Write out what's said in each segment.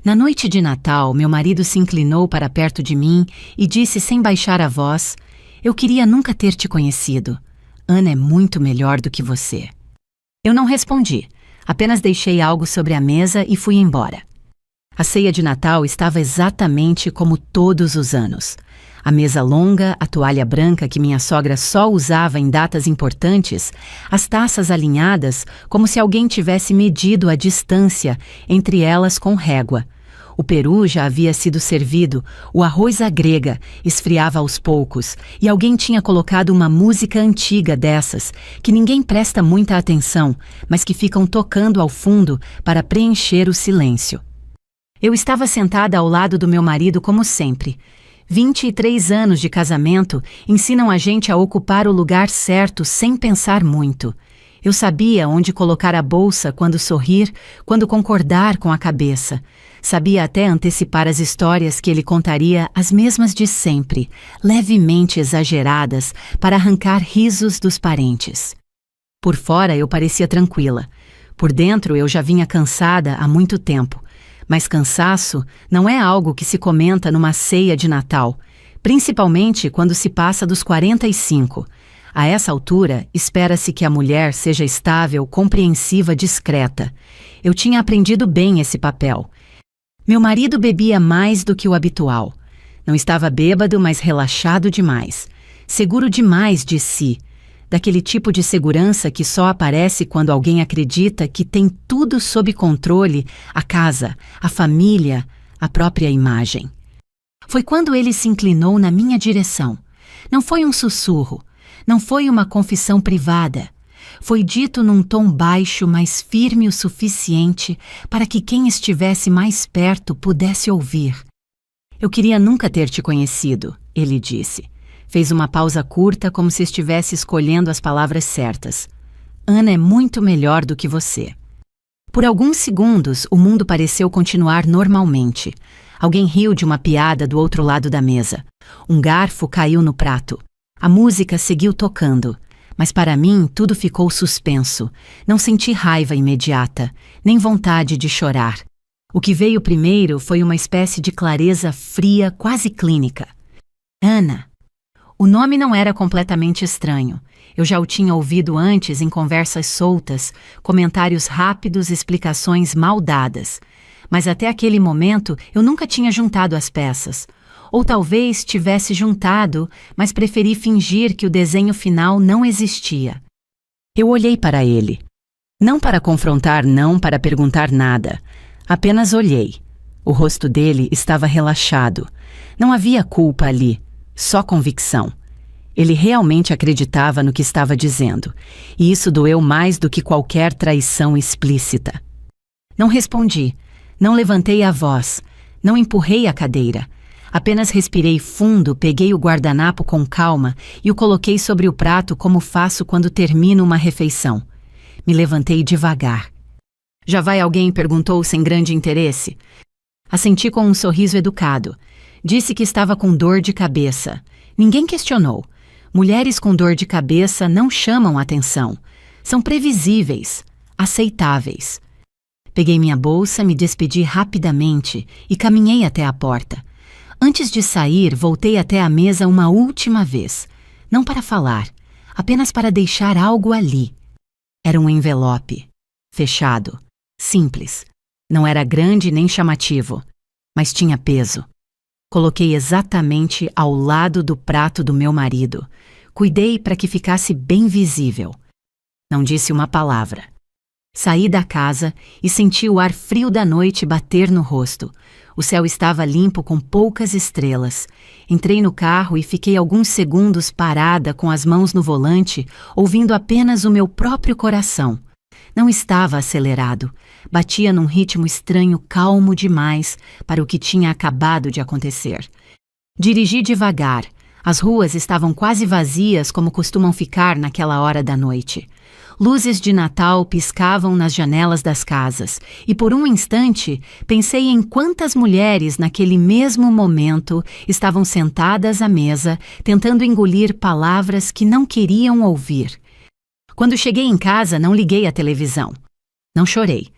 Na noite de Natal, meu marido se inclinou para perto de mim e disse sem baixar a voz: "Eu queria nunca ter te conhecido. Ana é muito melhor do que você." Eu não respondi, apenas deixei algo sobre a mesa e fui embora. A ceia de Natal estava exatamente como todos os anos. A mesa longa, a toalha branca que minha sogra só usava em datas importantes, as taças alinhadas como se alguém tivesse medido a distância entre elas com régua. O peru já havia sido servido, o arroz à grega esfriava aos poucos e alguém tinha colocado uma música antiga dessas, que ninguém presta muita atenção, mas que ficam tocando ao fundo para preencher o silêncio. Eu estava sentada ao lado do meu marido como sempre. 23 anos de casamento ensinam a gente a ocupar o lugar certo sem pensar muito. Eu sabia onde colocar a bolsa quando sorrir, quando concordar com a cabeça. Sabia até antecipar as histórias que ele contaria, as mesmas de sempre, levemente exageradas, para arrancar risos dos parentes. Por fora eu parecia tranquila. Por dentro eu já vinha cansada há muito tempo. Mas cansaço não é algo que se comenta numa ceia de Natal, principalmente quando se passa dos 45. A essa altura, espera-se que a mulher seja estável, compreensiva, discreta. Eu tinha aprendido bem esse papel. Meu marido bebia mais do que o habitual. Não estava bêbado, mas relaxado demais. Seguro demais de si. Daquele tipo de segurança que só aparece quando alguém acredita que tem tudo sob controle, a casa, a família, a própria imagem. Foi quando ele se inclinou na minha direção. Não foi um sussurro, não foi uma confissão privada. Foi dito num tom baixo, mas firme o suficiente para que quem estivesse mais perto pudesse ouvir. "Eu queria nunca ter te conhecido", ele disse. Fez uma pausa curta, como se estivesse escolhendo as palavras certas. "Ana é muito melhor do que você." Por alguns segundos, o mundo pareceu continuar normalmente. Alguém riu de uma piada do outro lado da mesa. Um garfo caiu no prato. A música seguiu tocando. Mas para mim, tudo ficou suspenso. Não senti raiva imediata, nem vontade de chorar. O que veio primeiro foi uma espécie de clareza fria, quase clínica. Ana. O nome não era completamente estranho. Eu já o tinha ouvido antes em conversas soltas, comentários rápidos, explicações mal dadas. Mas até aquele momento eu nunca tinha juntado as peças. Ou talvez tivesse juntado, mas preferi fingir que o desenho final não existia. Eu olhei para ele. Não para confrontar, não para perguntar nada. Apenas olhei. O rosto dele estava relaxado. Não havia culpa ali. Só convicção. Ele realmente acreditava no que estava dizendo, e isso doeu mais do que qualquer traição explícita. Não respondi, não levantei a voz, não empurrei a cadeira. Apenas respirei fundo, peguei o guardanapo com calma e o coloquei sobre o prato como faço quando termino uma refeição. Me levantei devagar. "Já vai alguém?", perguntou sem grande interesse. Assenti com um sorriso educado. Disse que estava com dor de cabeça. Ninguém questionou. Mulheres com dor de cabeça não chamam atenção. São previsíveis, aceitáveis. Peguei minha bolsa, me despedi rapidamente e caminhei até a porta. Antes de sair, voltei até a mesa uma última vez. Não para falar, apenas para deixar algo ali. Era um envelope. Fechado. Simples. Não era grande nem chamativo, mas tinha peso. Coloquei exatamente ao lado do prato do meu marido. Cuidei para que ficasse bem visível. Não disse uma palavra. Saí da casa e senti o ar frio da noite bater no rosto. O céu estava limpo com poucas estrelas. Entrei no carro e fiquei alguns segundos parada com as mãos no volante, ouvindo apenas o meu próprio coração. Não estava acelerado. Batia num ritmo estranho, calmo demais para o que tinha acabado de acontecer. Dirigi devagar. As ruas estavam quase vazias como costumam ficar naquela hora da noite. Luzes de Natal piscavam nas janelas das casas e por um instante pensei em quantas mulheres naquele mesmo momento estavam sentadas à mesa tentando engolir palavras que não queriam ouvir. Quando cheguei em casa, não liguei a televisão. Não chorei.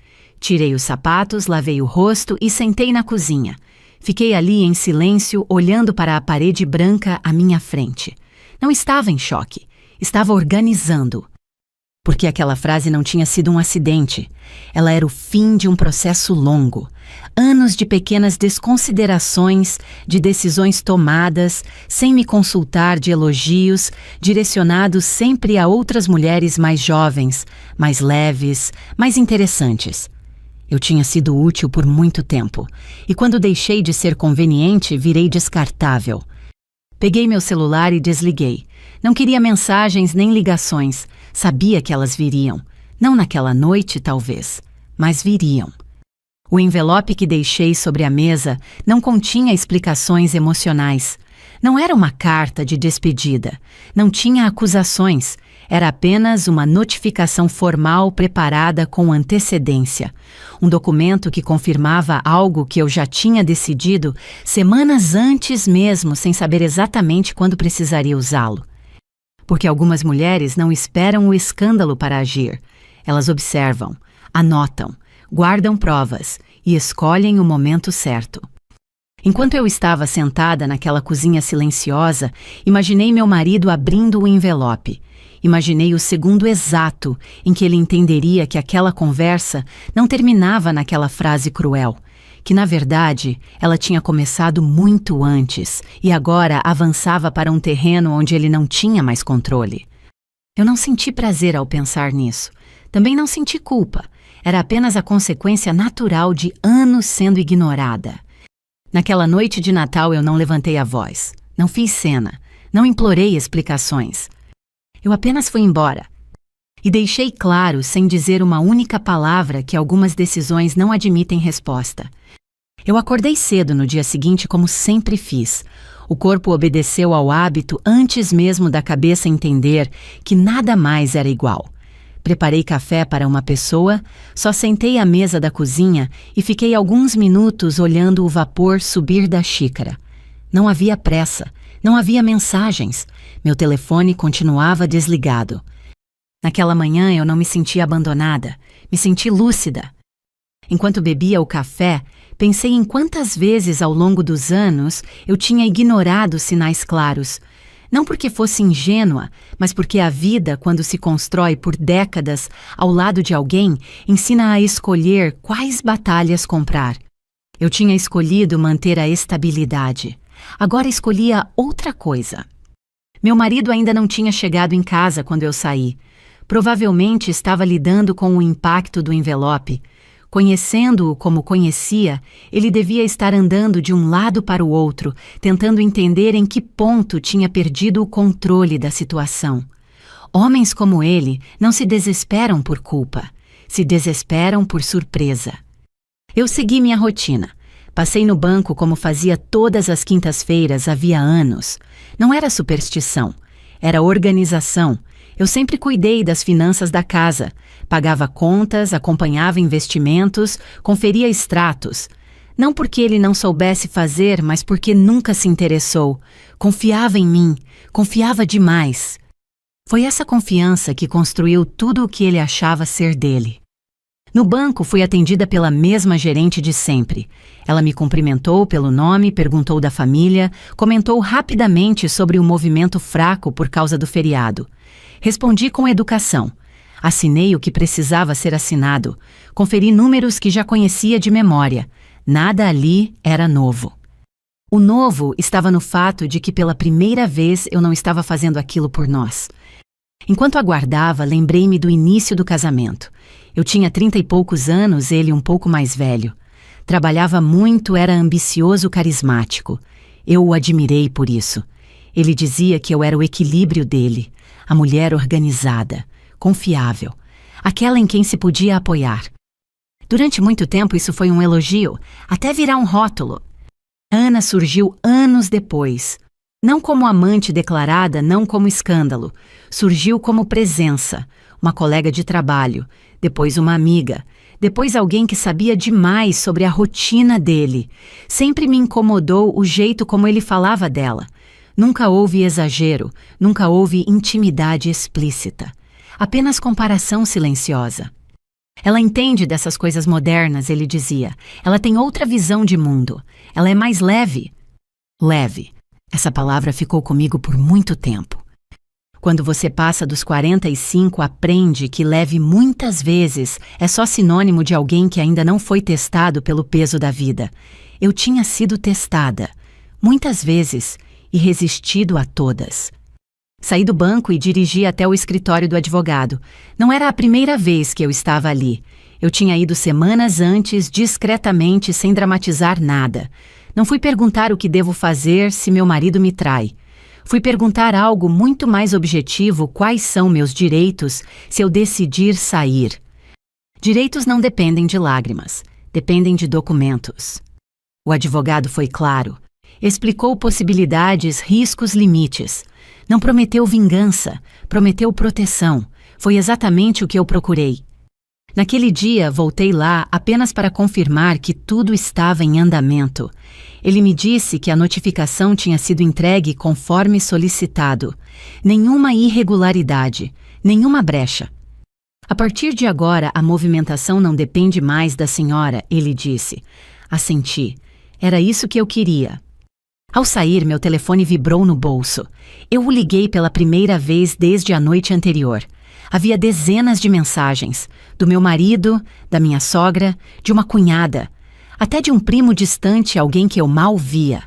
Tirei os sapatos, lavei o rosto e sentei na cozinha. Fiquei ali em silêncio, olhando para a parede branca à minha frente. Não estava em choque. Estava organizando. Porque aquela frase não tinha sido um acidente. Ela era o fim de um processo longo. Anos de pequenas desconsiderações, de decisões tomadas, sem me consultar, de elogios, direcionados sempre a outras mulheres mais jovens, mais leves, mais interessantes. Eu tinha sido útil por muito tempo, e quando deixei de ser conveniente, virei descartável. Peguei meu celular e desliguei. Não queria mensagens nem ligações. Sabia que elas viriam. Não naquela noite, talvez, mas viriam. O envelope que deixei sobre a mesa não continha explicações emocionais. Não era uma carta de despedida. Não tinha acusações. Era apenas uma notificação formal preparada com antecedência. Um documento que confirmava algo que eu já tinha decidido semanas antes mesmo, sem saber exatamente quando precisaria usá-lo. Porque algumas mulheres não esperam o escândalo para agir. Elas observam, anotam, guardam provas e escolhem o momento certo. Enquanto eu estava sentada naquela cozinha silenciosa, imaginei meu marido abrindo o envelope. Imaginei o segundo exato em que ele entenderia que aquela conversa não terminava naquela frase cruel, que na verdade ela tinha começado muito antes e agora avançava para um terreno onde ele não tinha mais controle. Eu não senti prazer ao pensar nisso. Também não senti culpa. Era apenas a consequência natural de anos sendo ignorada. Naquela noite de Natal eu não levantei a voz, não fiz cena, não implorei explicações. Eu apenas fui embora. E deixei claro, sem dizer uma única palavra, que algumas decisões não admitem resposta. Eu acordei cedo no dia seguinte, como sempre fiz. O corpo obedeceu ao hábito antes mesmo da cabeça entender que nada mais era igual. Preparei café para uma pessoa, só sentei à mesa da cozinha e fiquei alguns minutos olhando o vapor subir da xícara. Não havia pressa, não havia mensagens. Meu telefone continuava desligado. Naquela manhã eu não me senti abandonada, me senti lúcida. Enquanto bebia o café, pensei em quantas vezes ao longo dos anos eu tinha ignorado sinais claros. Não porque fosse ingênua, mas porque a vida, quando se constrói por décadas ao lado de alguém, ensina a escolher quais batalhas comprar. Eu tinha escolhido manter a estabilidade. Agora escolhia outra coisa. Meu marido ainda não tinha chegado em casa quando eu saí. Provavelmente estava lidando com o impacto do envelope. Conhecendo-o como conhecia, ele devia estar andando de um lado para o outro, tentando entender em que ponto tinha perdido o controle da situação. Homens como ele não se desesperam por culpa, se desesperam por surpresa. Eu segui minha rotina. Passei no banco como fazia todas as quintas-feiras havia anos. Não era superstição, era organização. Eu sempre cuidei das finanças da casa. Pagava contas, acompanhava investimentos, conferia extratos. Não porque ele não soubesse fazer, mas porque nunca se interessou. Confiava em mim, confiava demais. Foi essa confiança que construiu tudo o que ele achava ser dele. No banco, fui atendida pela mesma gerente de sempre. Ela me cumprimentou pelo nome, perguntou da família, comentou rapidamente sobre o movimento fraco por causa do feriado. Respondi com educação. Assinei o que precisava ser assinado. Conferi números que já conhecia de memória. Nada ali era novo. O novo estava no fato de que pela primeira vez eu não estava fazendo aquilo por nós. Enquanto aguardava, lembrei-me do início do casamento. Eu tinha 30 e poucos anos, ele um pouco mais velho. Trabalhava muito, era ambicioso, carismático. Eu o admirei por isso. Ele dizia que eu era o equilíbrio dele, a mulher organizada, confiável, aquela em quem se podia apoiar. Durante muito tempo isso foi um elogio, até virar um rótulo. Ana surgiu anos depois. Não como amante declarada, não como escândalo. Surgiu como presença, uma colega de trabalho, depois uma amiga, depois alguém que sabia demais sobre a rotina dele. Sempre me incomodou o jeito como ele falava dela. Nunca houve exagero, nunca houve intimidade explícita. Apenas comparação silenciosa. Ela entende dessas coisas modernas, ele dizia. Ela tem outra visão de mundo. Ela é mais leve. Leve. Essa palavra ficou comigo por muito tempo. Quando você passa dos 45, aprende que leve muitas vezes é só sinônimo de alguém que ainda não foi testado pelo peso da vida. Eu tinha sido testada, muitas vezes, e resistido a todas. Saí do banco e dirigi até o escritório do advogado. Não era a primeira vez que eu estava ali. Eu tinha ido semanas antes, discretamente, sem dramatizar nada. Não fui perguntar o que devo fazer se meu marido me trai. Fui perguntar algo muito mais objetivo: quais são meus direitos se eu decidir sair. Direitos não dependem de lágrimas, dependem de documentos. O advogado foi claro. Explicou possibilidades, riscos, limites. Não prometeu vingança, prometeu proteção. Foi exatamente o que eu procurei. Naquele dia, voltei lá apenas para confirmar que tudo estava em andamento. Ele me disse que a notificação tinha sido entregue conforme solicitado. Nenhuma irregularidade, nenhuma brecha. A partir de agora, a movimentação não depende mais da senhora, ele disse. Assenti. Era isso que eu queria. Ao sair, meu telefone vibrou no bolso. Eu o liguei pela primeira vez desde a noite anterior. Havia dezenas de mensagens, do meu marido, da minha sogra, de uma cunhada, até de um primo distante, alguém que eu mal via.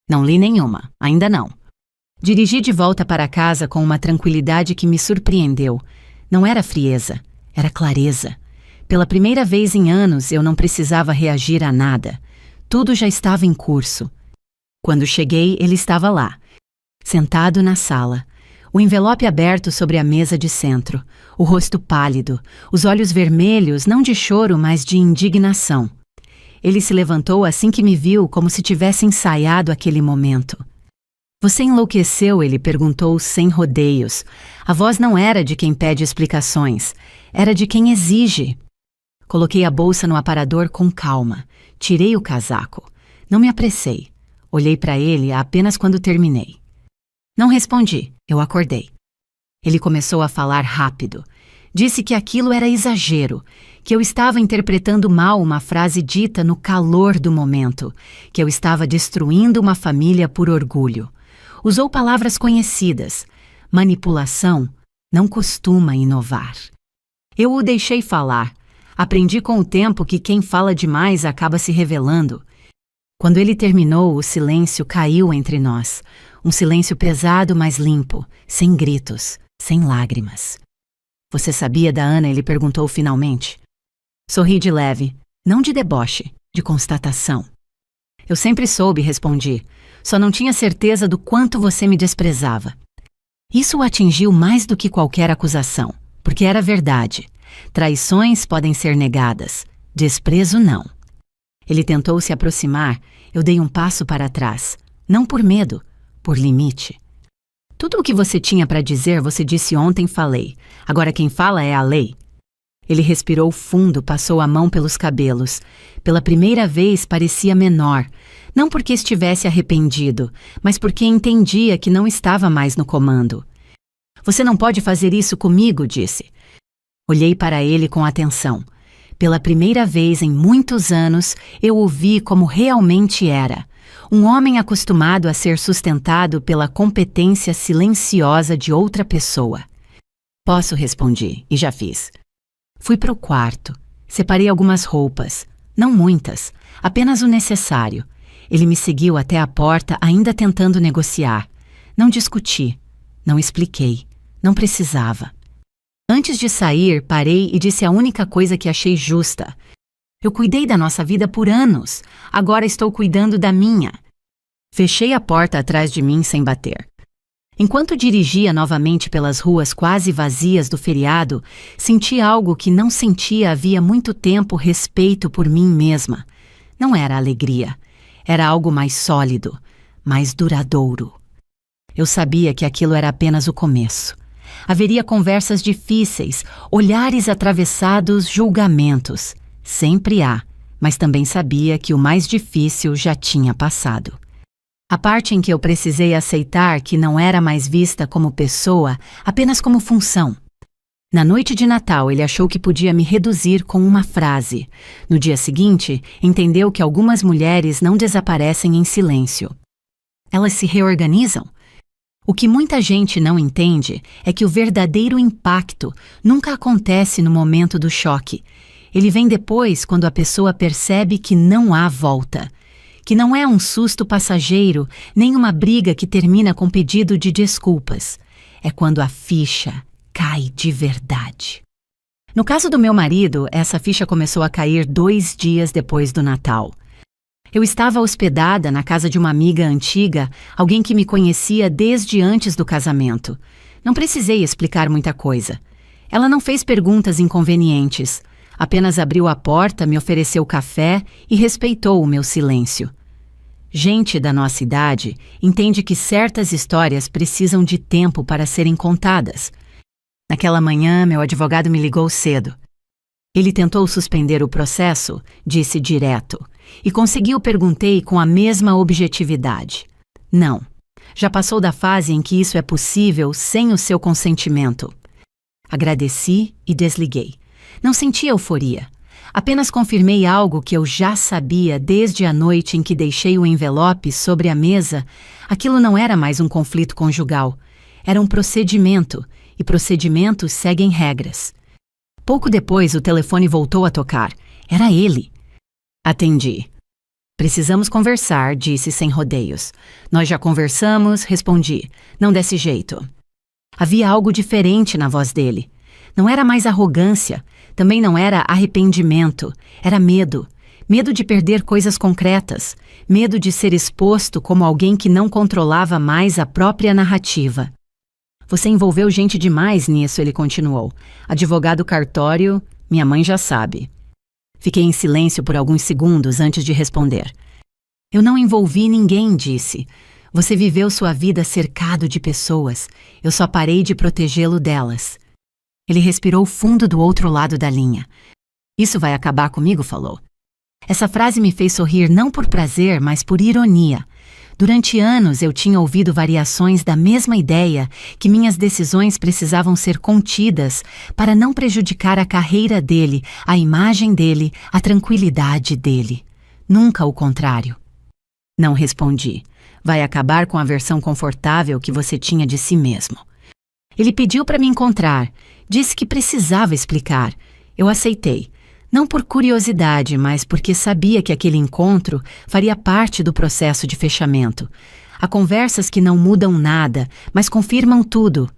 Não li nenhuma, ainda não. Dirigi de volta para casa com uma tranquilidade que me surpreendeu. Não era frieza, era clareza. Pela primeira vez em anos, eu não precisava reagir a nada. Tudo já estava em curso. Quando cheguei, ele estava lá, sentado na sala, o envelope aberto sobre a mesa de centro, o rosto pálido, os olhos vermelhos, não de choro, mas de indignação. Ele se levantou assim que me viu, como se tivesse ensaiado aquele momento. Você enlouqueceu? Ele perguntou sem rodeios. A voz não era de quem pede explicações, era de quem exige. Coloquei a bolsa no aparador com calma, tirei o casaco. Não me apressei. Olhei para ele apenas quando terminei. Não respondi, eu acordei. Ele começou a falar rápido. Disse que aquilo era exagero, que eu estava interpretando mal uma frase dita no calor do momento, que eu estava destruindo uma família por orgulho. Usou palavras conhecidas. Manipulação não costuma inovar. Eu o deixei falar. Aprendi com o tempo que quem fala demais acaba se revelando. Quando ele terminou, o silêncio caiu entre nós. Um silêncio pesado, mas limpo, sem gritos, sem lágrimas. Você sabia da Ana? Ele perguntou finalmente. Sorri de leve, não de deboche, de constatação. Eu sempre soube, respondi. Só não tinha certeza do quanto você me desprezava. Isso o atingiu mais do que qualquer acusação, porque era verdade. Traições podem ser negadas, desprezo não. Ele tentou se aproximar, eu dei um passo para trás. Não por medo, por limite. Tudo o que você tinha para dizer, você disse ontem, falei. Agora quem fala é a lei. Ele respirou fundo, passou a mão pelos cabelos. Pela primeira vez parecia menor. Não porque estivesse arrependido, mas porque entendia que não estava mais no comando. Você não pode fazer isso comigo, disse. Olhei para ele com atenção. Pela primeira vez em muitos anos, eu o vi como realmente era. Um homem acostumado a ser sustentado pela competência silenciosa de outra pessoa. Posso, respondi, e já fiz. Fui para o quarto. Separei algumas roupas. Não muitas, apenas o necessário. Ele me seguiu até a porta, ainda tentando negociar. Não discuti. Não expliquei. Não precisava. Antes de sair, parei e disse a única coisa que achei justa. Eu cuidei da nossa vida por anos. Agora estou cuidando da minha. Fechei a porta atrás de mim sem bater. Enquanto dirigia novamente pelas ruas quase vazias do feriado, senti algo que não sentia havia muito tempo: respeito por mim mesma. Não era alegria. Era algo mais sólido, mais duradouro. Eu sabia que aquilo era apenas o começo. Haveria conversas difíceis, olhares atravessados, julgamentos. Sempre há, mas também sabia que o mais difícil já tinha passado. A parte em que eu precisei aceitar que não era mais vista como pessoa, apenas como função. Na noite de Natal, ele achou que podia me reduzir com uma frase. No dia seguinte, entendeu que algumas mulheres não desaparecem em silêncio. Elas se reorganizam. O que muita gente não entende é que o verdadeiro impacto nunca acontece no momento do choque. Ele vem depois, quando a pessoa percebe que não há volta. Que não é um susto passageiro, nem uma briga que termina com pedido de desculpas. É quando a ficha cai de verdade. No caso do meu marido, essa ficha começou a cair 2 dias depois do Natal. Eu estava hospedada na casa de uma amiga antiga, alguém que me conhecia desde antes do casamento. Não precisei explicar muita coisa. Ela não fez perguntas inconvenientes. Apenas abriu a porta, me ofereceu café e respeitou o meu silêncio. Gente da nossa idade entende que certas histórias precisam de tempo para serem contadas. Naquela manhã, meu advogado me ligou cedo. Ele tentou suspender o processo, disse direto, e conseguiu, perguntei com a mesma objetividade. Não. Já passou da fase em que isso é possível sem o seu consentimento. Agradeci e desliguei. Não senti euforia. Apenas confirmei algo que eu já sabia desde a noite em que deixei o envelope sobre a mesa. Aquilo não era mais um conflito conjugal. Era um procedimento, e procedimentos seguem regras. Pouco depois, o telefone voltou a tocar. Era ele. Atendi. Precisamos conversar, disse sem rodeios. Nós já conversamos, respondi. Não desse jeito. Havia algo diferente na voz dele. Não era mais arrogância, também não era arrependimento, era medo. Medo de perder coisas concretas, medo de ser exposto como alguém que não controlava mais a própria narrativa. Você envolveu gente demais nisso, ele continuou. Advogado cartório, minha mãe já sabe. Fiquei em silêncio por alguns segundos antes de responder. Eu não envolvi ninguém, disse. Você viveu sua vida cercado de pessoas. Eu só parei de protegê-lo delas. Ele respirou fundo do outro lado da linha. Isso vai acabar comigo, falou. Essa frase me fez sorrir não por prazer, mas por ironia. Durante anos eu tinha ouvido variações da mesma ideia que minhas decisões precisavam ser contidas para não prejudicar a carreira dele, a imagem dele, a tranquilidade dele. Nunca o contrário. Não respondi. Vai acabar com a versão confortável que você tinha de si mesmo. Ele pediu para me encontrar. Disse que precisava explicar. Eu aceitei. Não por curiosidade, mas porque sabia que aquele encontro faria parte do processo de fechamento. Há conversas que não mudam nada, mas confirmam tudo.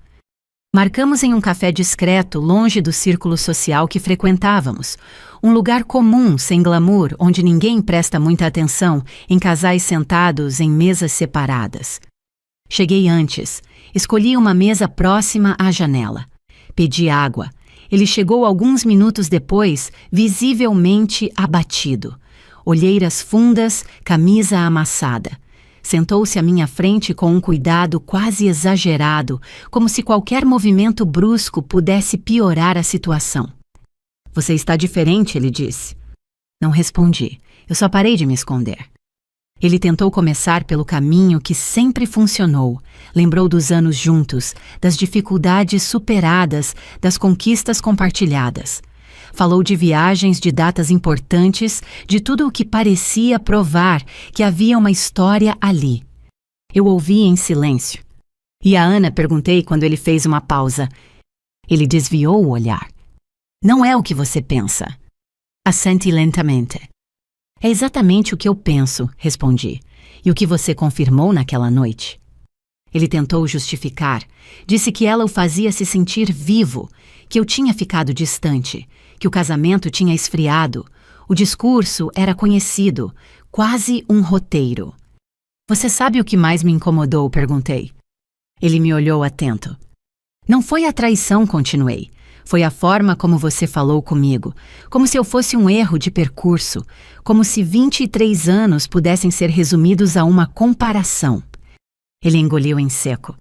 Marcamos em um café discreto, longe do círculo social que frequentávamos. Um lugar comum, sem glamour, onde ninguém presta muita atenção, em casais sentados em mesas separadas. Cheguei antes. Escolhi uma mesa próxima à janela. Pedi água. Ele chegou alguns minutos depois, visivelmente abatido. Olheiras fundas, camisa amassada. Sentou-se à minha frente com um cuidado quase exagerado, como se qualquer movimento brusco pudesse piorar a situação. Você está diferente, ele disse. Não respondi. Eu só parei de me esconder. Ele tentou começar pelo caminho que sempre funcionou. Lembrou dos anos juntos, das dificuldades superadas, das conquistas compartilhadas. Falou de viagens, de datas importantes, de tudo o que parecia provar que havia uma história ali. Eu ouvi em silêncio. E a Ana, perguntei quando ele fez uma pausa. Ele desviou o olhar. Não é o que você pensa. Assenti lentamente. É exatamente o que eu penso, respondi. E o que você confirmou naquela noite? Ele tentou justificar. Disse que ela o fazia se sentir vivo, que eu tinha ficado distante, que o casamento tinha esfriado. O discurso era conhecido, quase um roteiro. Você sabe o que mais me incomodou? Perguntei. Ele me olhou atento. Não foi a traição, continuei. Foi a forma como você falou comigo, como se eu fosse um erro de percurso, como se 23 anos pudessem ser resumidos a uma comparação. Ele engoliu em seco.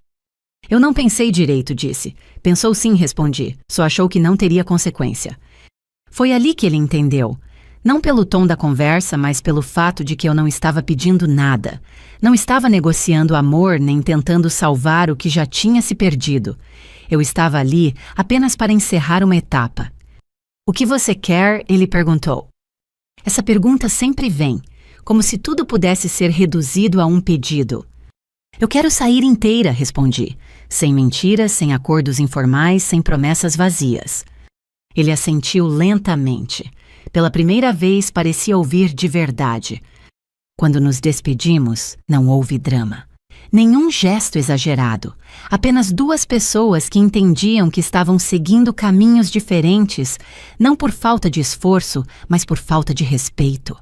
Eu não pensei direito, disse. Pensou sim, respondi. Só achou que não teria consequência. Foi ali que ele entendeu. Não pelo tom da conversa, mas pelo fato de que eu não estava pedindo nada. Não estava negociando amor nem tentando salvar o que já tinha se perdido. Eu estava ali apenas para encerrar uma etapa. O que você quer? Ele perguntou. Essa pergunta sempre vem, como se tudo pudesse ser reduzido a um pedido. Eu quero sair inteira, respondi, sem mentiras, sem acordos informais, sem promessas vazias. Ele assentiu lentamente. Pela primeira vez parecia ouvir de verdade. Quando nos despedimos, não houve drama. Nenhum gesto exagerado. Apenas duas pessoas que entendiam que estavam seguindo caminhos diferentes, não por falta de esforço, mas por falta de respeito.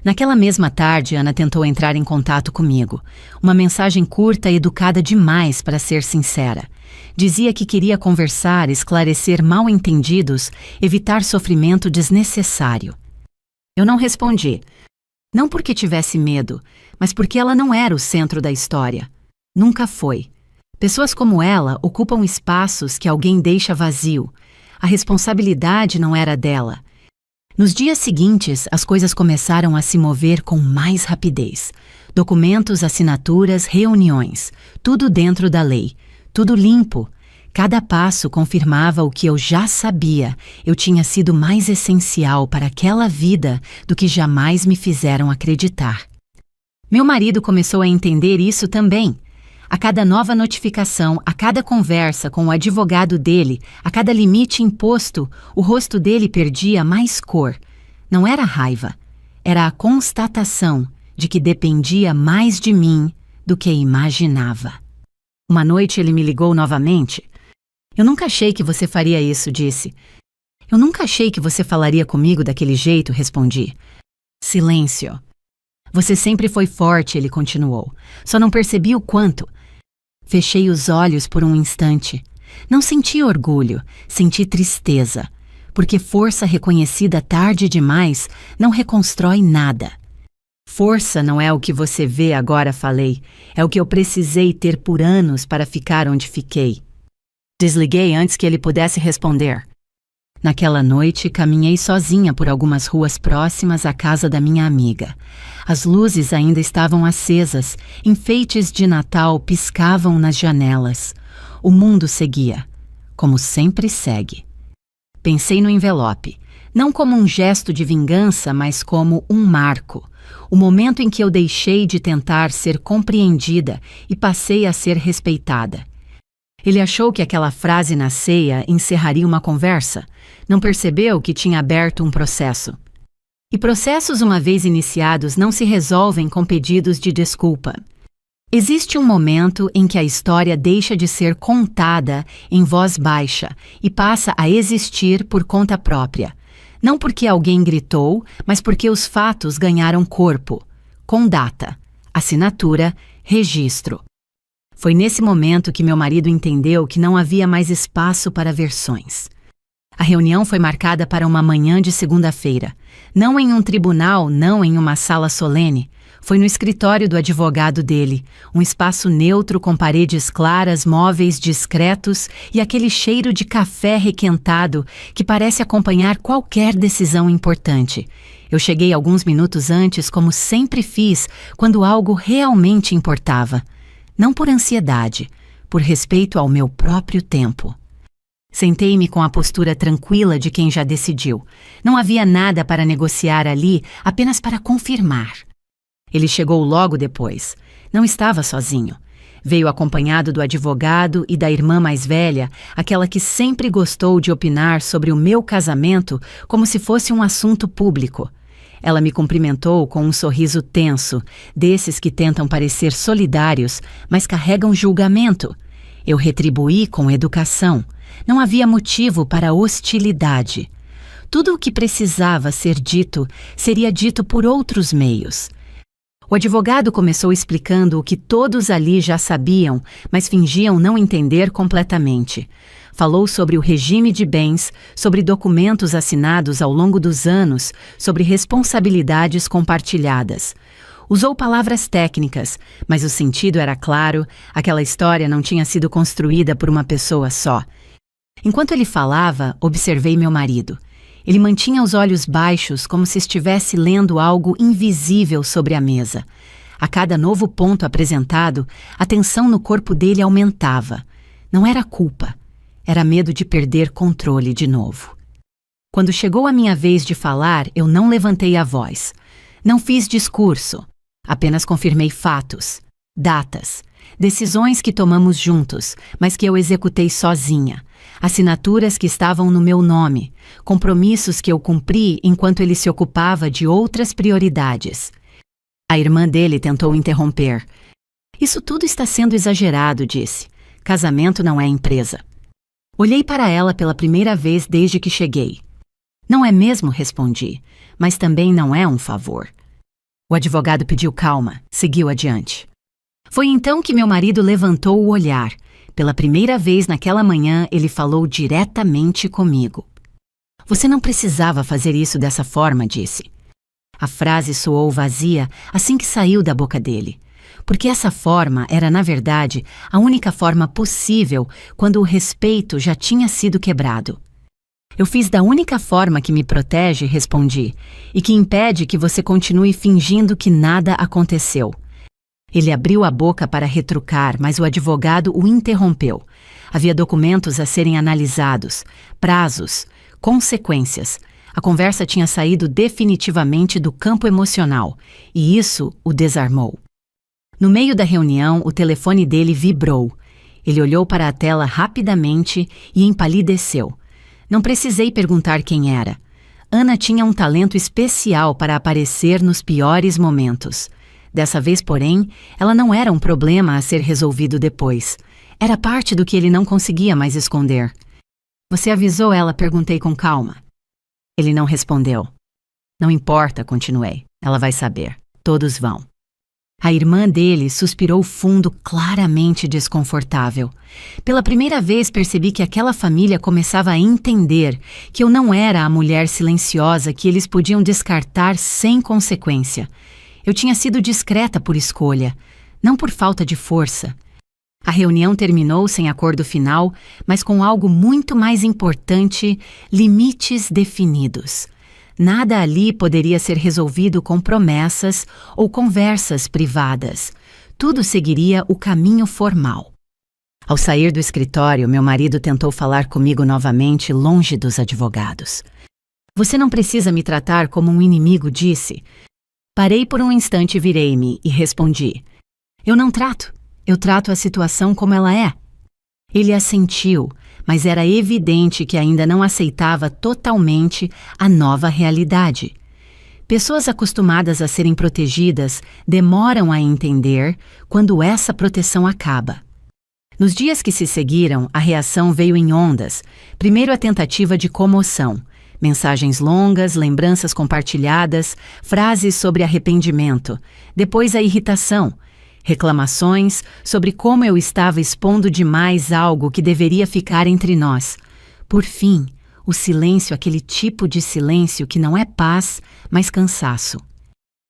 Naquela mesma tarde, Ana tentou entrar em contato comigo. Uma mensagem curta e educada demais, para ser sincera. Dizia que queria conversar, esclarecer mal-entendidos, evitar sofrimento desnecessário. Eu não respondi. Não porque tivesse medo, mas porque ela não era o centro da história. Nunca foi. Pessoas como ela ocupam espaços que alguém deixa vazio. A responsabilidade não era dela. Nos dias seguintes, as coisas começaram a se mover com mais rapidez. Documentos, assinaturas, reuniões, tudo dentro da lei, tudo limpo. Cada passo confirmava o que eu já sabia. Eu tinha sido mais essencial para aquela vida do que jamais me fizeram acreditar. Meu marido começou a entender isso também. A cada nova notificação, a cada conversa com o advogado dele, a cada limite imposto, o rosto dele perdia mais cor. Não era raiva, era a constatação de que dependia mais de mim do que imaginava. Uma noite ele me ligou novamente. Eu nunca achei que você faria isso, disse. Eu nunca achei que você falaria comigo daquele jeito, respondi. Silêncio. Você sempre foi forte, ele continuou. Só não percebi o quanto. Fechei os olhos por um instante. Não senti orgulho, senti tristeza, porque força reconhecida tarde demais não reconstrói nada. Força não é o que você vê agora, falei. É o que eu precisei ter por anos para ficar onde fiquei. Desliguei antes que ele pudesse responder. Naquela noite, caminhei sozinha por algumas ruas próximas à casa da minha amiga. As luzes ainda estavam acesas, enfeites de Natal piscavam nas janelas. O mundo seguia, como sempre segue. Pensei no envelope, não como um gesto de vingança, mas como um marco. O momento em que eu deixei de tentar ser compreendida e passei a ser respeitada. Ele achou que aquela frase na ceia encerraria uma conversa. Não percebeu que tinha aberto um processo. E processos, uma vez iniciados, não se resolvem com pedidos de desculpa. Existe um momento em que a história deixa de ser contada em voz baixa e passa a existir por conta própria. Não porque alguém gritou, mas porque os fatos ganharam corpo, com data, assinatura, registro. Foi nesse momento que meu marido entendeu que não havia mais espaço para versões. A reunião foi marcada para uma manhã de segunda-feira. Não em um tribunal, não em uma sala solene. Foi no escritório do advogado dele, um espaço neutro com paredes claras, móveis discretos e aquele cheiro de café requentado que parece acompanhar qualquer decisão importante. Eu cheguei alguns minutos antes, como sempre fiz, quando algo realmente importava. Não por ansiedade, por respeito ao meu próprio tempo. Sentei-me com a postura tranquila de quem já decidiu. Não havia nada para negociar ali, apenas para confirmar. Ele chegou logo depois. Não estava sozinho. Veio acompanhado do advogado e da irmã mais velha, aquela que sempre gostou de opinar sobre o meu casamento como se fosse um assunto público. Ela me cumprimentou com um sorriso tenso, desses que tentam parecer solidários, mas carregam julgamento. Eu retribuí com educação. Não havia motivo para hostilidade. Tudo o que precisava ser dito seria dito por outros meios. O advogado começou explicando o que todos ali já sabiam, mas fingiam não entender completamente. Falou sobre o regime de bens, sobre documentos assinados ao longo dos anos, sobre responsabilidades compartilhadas. Usou palavras técnicas, mas o sentido era claro, aquela história não tinha sido construída por uma pessoa só. Enquanto ele falava, observei meu marido. Ele mantinha os olhos baixos, como se estivesse lendo algo invisível sobre a mesa. A cada novo ponto apresentado, a tensão no corpo dele aumentava. Não era culpa, Era medo de perder controle de novo. Quando chegou a minha vez de falar, eu não levantei a voz. Não fiz discurso. Apenas confirmei fatos, datas, decisões que tomamos juntos, mas que eu executei sozinha. Assinaturas que estavam no meu nome, compromissos que eu cumpri enquanto ele se ocupava de outras prioridades. A irmã dele tentou interromper. Isso tudo está sendo exagerado, disse. Casamento não é empresa. Olhei para ela pela primeira vez desde que cheguei. Não é mesmo, respondi, mas também não é um favor. O advogado pediu calma, seguiu adiante. Foi então que meu marido levantou o olhar. Pela primeira vez naquela manhã, ele falou diretamente comigo. Você não precisava fazer isso dessa forma, disse. A frase soou vazia assim que saiu da boca dele, porque essa forma era, na verdade, a única forma possível quando o respeito já tinha sido quebrado. Eu fiz da única forma que me protege, respondi, e que impede que você continue fingindo que nada aconteceu. Ele abriu a boca para retrucar, mas o advogado o interrompeu. Havia documentos a serem analisados, prazos, consequências. A conversa tinha saído definitivamente do campo emocional, e isso o desarmou. No meio da reunião, o telefone dele vibrou. Ele olhou para a tela rapidamente e empalideceu. Não precisei perguntar quem era. Ana tinha um talento especial para aparecer nos piores momentos. Dessa vez, porém, ela não era um problema a ser resolvido depois. Era parte do que ele não conseguia mais esconder. Você avisou ela? Perguntei com calma. Ele não respondeu. Não importa, continuei. Ela vai saber. Todos vão. A irmã dele suspirou fundo, claramente desconfortável. Pela primeira vez percebi que aquela família começava a entender que eu não era a mulher silenciosa que eles podiam descartar sem consequência. Eu tinha sido discreta por escolha, não por falta de força. A reunião terminou sem acordo final, mas com algo muito mais importante: limites definidos. Nada ali poderia ser resolvido com promessas ou conversas privadas. Tudo seguiria o caminho formal. Ao sair do escritório, meu marido tentou falar comigo novamente, longe dos advogados. Você não precisa me tratar como um inimigo, disse. Parei por um instante e virei-me e respondi. Eu não trato. Eu trato a situação como ela é. Ele assentiu, mas era evidente que ainda não aceitava totalmente a nova realidade. Pessoas acostumadas a serem protegidas demoram a entender quando essa proteção acaba. Nos dias que se seguiram, a reação veio em ondas. Primeiro a tentativa de comoção. Mensagens longas, lembranças compartilhadas, frases sobre arrependimento. Depois a irritação. Reclamações sobre como eu estava expondo demais algo que deveria ficar entre nós. Por fim, o silêncio, aquele tipo de silêncio que não é paz, mas cansaço.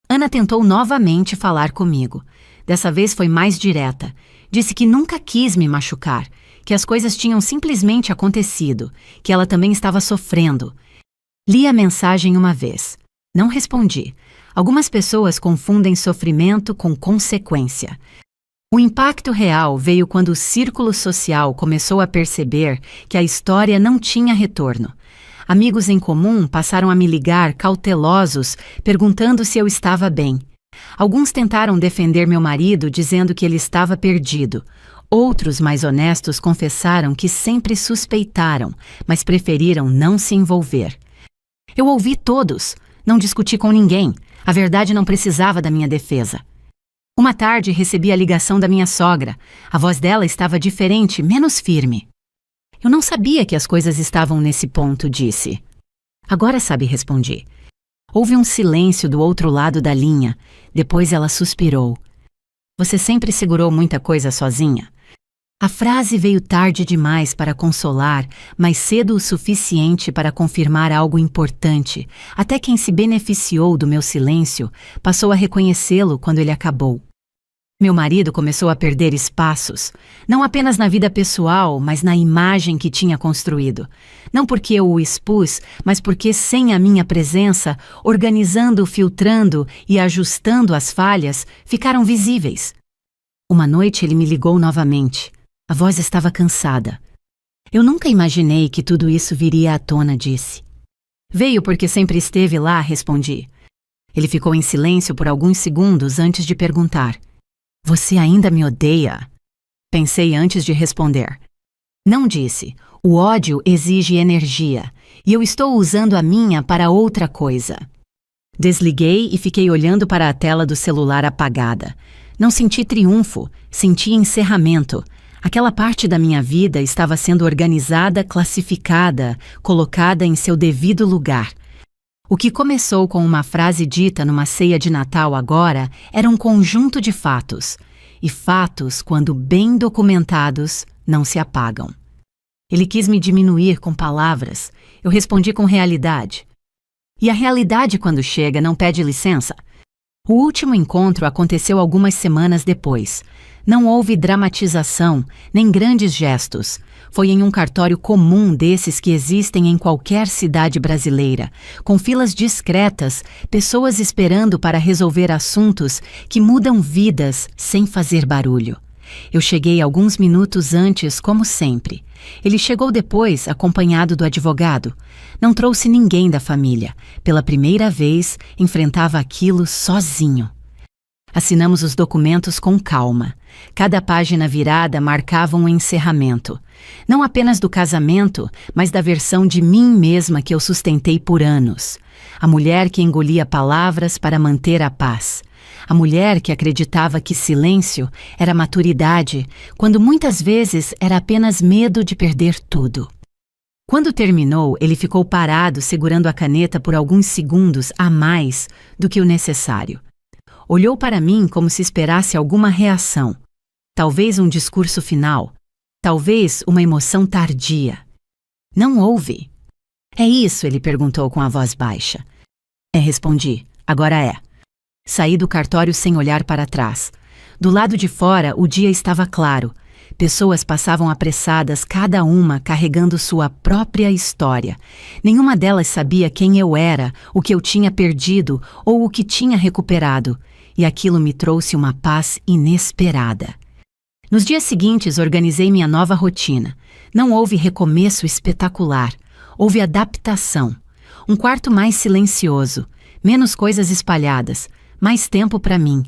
Ana tentou novamente falar comigo. Dessa vez foi mais direta. Disse que nunca quis me machucar, que as coisas tinham simplesmente acontecido, que ela também estava sofrendo. Li a mensagem uma vez. Não respondi. Algumas pessoas confundem sofrimento com consequência. O impacto real veio quando o círculo social começou a perceber que a história não tinha retorno. Amigos em comum passaram a me ligar cautelosos, perguntando se eu estava bem. Alguns tentaram defender meu marido, dizendo que ele estava perdido. Outros, mais honestos, confessaram que sempre suspeitaram, mas preferiram não se envolver. Eu ouvi todos. Não discuti com ninguém. A verdade não precisava da minha defesa. Uma tarde recebi a ligação da minha sogra. A voz dela estava diferente, menos firme. Eu não sabia que as coisas estavam nesse ponto, disse. Agora sabe, respondi. Houve um silêncio do outro lado da linha. Depois ela suspirou. Você sempre segurou muita coisa sozinha? A frase veio tarde demais para consolar, mas cedo o suficiente para confirmar algo importante. Até quem se beneficiou do meu silêncio passou a reconhecê-lo quando ele acabou. Meu marido começou a perder espaços, não apenas na vida pessoal, mas na imagem que tinha construído. Não porque eu o expus, mas porque, sem a minha presença, organizando, filtrando e ajustando as falhas, ficaram visíveis. Uma noite ele me ligou novamente. A voz estava cansada. Eu nunca imaginei que tudo isso viria à tona, disse. Veio porque sempre esteve lá, respondi. Ele ficou em silêncio por alguns segundos antes de perguntar. Você ainda me odeia? Pensei antes de responder. Não, disse. O ódio exige energia, e eu estou usando a minha para outra coisa. Desliguei e fiquei olhando para a tela do celular apagada. Não senti triunfo, senti encerramento. Aquela parte da minha vida estava sendo organizada, classificada, colocada em seu devido lugar. O que começou com uma frase dita numa ceia de Natal agora era um conjunto de fatos. E fatos, quando bem documentados, não se apagam. Ele quis me diminuir com palavras. Eu respondi com realidade. E a realidade, quando chega, não pede licença. O último encontro aconteceu algumas semanas depois. Não houve dramatização, nem grandes gestos. Foi em um cartório comum desses que existem em qualquer cidade brasileira, com filas discretas, pessoas esperando para resolver assuntos que mudam vidas sem fazer barulho. Eu cheguei alguns minutos antes, como sempre. Ele chegou depois, acompanhado do advogado. Não trouxe ninguém da família. Pela primeira vez, enfrentava aquilo sozinho. Assinamos os documentos com calma. Cada página virada marcava um encerramento. Não apenas do casamento, mas da versão de mim mesma que eu sustentei por anos. A mulher que engolia palavras para manter a paz. A mulher que acreditava que silêncio era maturidade, quando muitas vezes era apenas medo de perder tudo. Quando terminou, ele ficou parado segurando a caneta por alguns segundos a mais do que o necessário. Olhou para mim como se esperasse alguma reação. Talvez um discurso final. Talvez uma emoção tardia. Não houve. É isso? Ele perguntou com a voz baixa. Respondi. Agora é. Saí do cartório sem olhar para trás. Do lado de fora, o dia estava claro. Pessoas passavam apressadas, cada uma carregando sua própria história. Nenhuma delas sabia quem eu era, o que eu tinha perdido ou o que tinha recuperado. E aquilo me trouxe uma paz inesperada. Nos dias seguintes, organizei minha nova rotina. Não houve recomeço espetacular. Houve adaptação. Um quarto mais silencioso. Menos coisas espalhadas. Mais tempo para mim.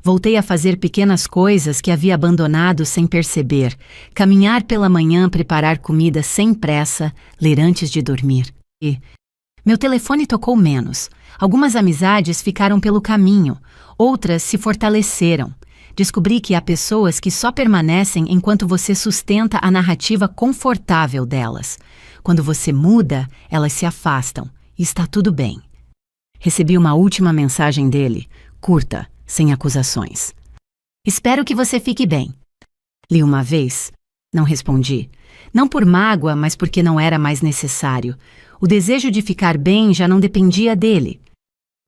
Voltei a fazer pequenas coisas que havia abandonado sem perceber. Caminhar pela manhã, preparar comida sem pressa, ler antes de dormir. E meu telefone tocou menos. Algumas amizades ficaram pelo caminho. Outras se fortaleceram. Descobri que há pessoas que só permanecem enquanto você sustenta a narrativa confortável delas. Quando você muda, elas se afastam. E está tudo bem. Recebi uma última mensagem dele, curta, sem acusações. Espero que você fique bem. Li uma vez. Não respondi. Não por mágoa, mas porque não era mais necessário. O desejo de ficar bem já não dependia dele.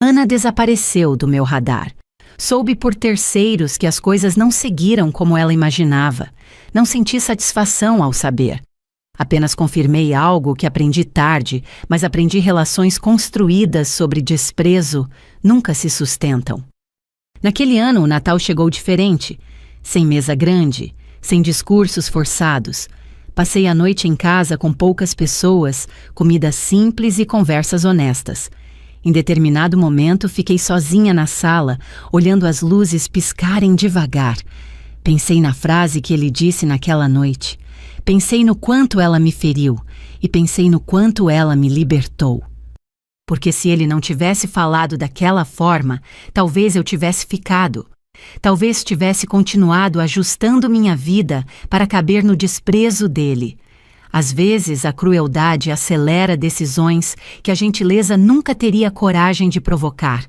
Ana desapareceu do meu radar. Soube por terceiros que as coisas não seguiram como ela imaginava. Não senti satisfação ao saber. Apenas confirmei algo que aprendi tarde, mas aprendi relações construídas sobre desprezo nunca se sustentam. Naquele ano, o Natal chegou diferente. Sem mesa grande, sem discursos forçados. Passei a noite em casa com poucas pessoas, comida simples e conversas honestas. Em determinado momento, fiquei sozinha na sala, olhando as luzes piscarem devagar. Pensei na frase que ele disse naquela noite. Pensei no quanto ela me feriu e pensei no quanto ela me libertou. Porque se ele não tivesse falado daquela forma, talvez eu tivesse ficado. Talvez tivesse continuado ajustando minha vida para caber no desprezo dele. Às vezes, a crueldade acelera decisões que a gentileza nunca teria coragem de provocar.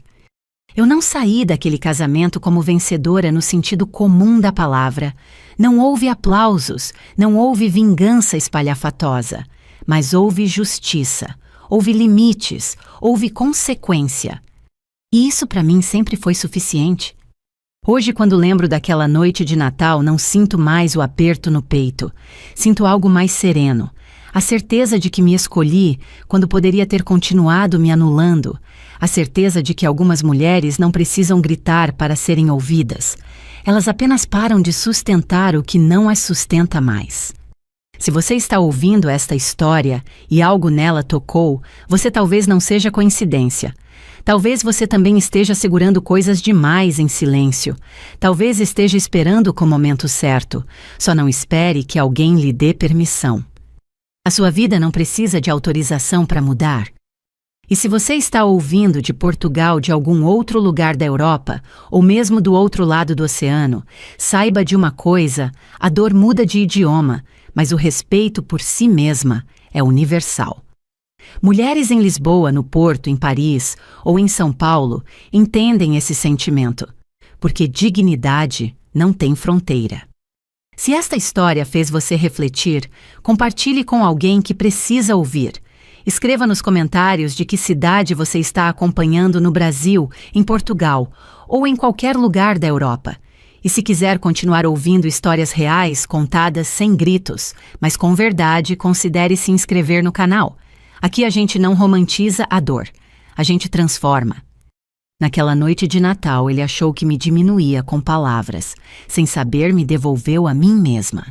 Eu não saí daquele casamento como vencedora no sentido comum da palavra. Não houve aplausos, não houve vingança espalhafatosa, mas houve justiça, houve limites, houve consequência. E isso para mim sempre foi suficiente. Hoje, quando lembro daquela noite de Natal, não sinto mais o aperto no peito. Sinto algo mais sereno. A certeza de que me escolhi quando poderia ter continuado me anulando. A certeza de que algumas mulheres não precisam gritar para serem ouvidas. Elas apenas param de sustentar o que não as sustenta mais. Se você está ouvindo esta história e algo nela tocou, você talvez não seja coincidência. Talvez você também esteja segurando coisas demais em silêncio. Talvez esteja esperando com o momento certo. Só não espere que alguém lhe dê permissão. A sua vida não precisa de autorização para mudar. E se você está ouvindo de Portugal, de algum outro lugar da Europa, ou mesmo do outro lado do oceano, saiba de uma coisa: a dor muda de idioma, mas o respeito por si mesma é universal. Mulheres em Lisboa, no Porto, em Paris ou em São Paulo entendem esse sentimento, porque dignidade não tem fronteira. Se esta história fez você refletir, compartilhe com alguém que precisa ouvir. Escreva nos comentários de que cidade você está acompanhando no Brasil, em Portugal ou em qualquer lugar da Europa. E se quiser continuar ouvindo histórias reais contadas sem gritos, mas com verdade, considere se inscrever no canal. Aqui a gente não romantiza a dor, a gente transforma. Naquela noite de Natal, ele achou que me diminuía com palavras. Sem saber, me devolveu a mim mesma.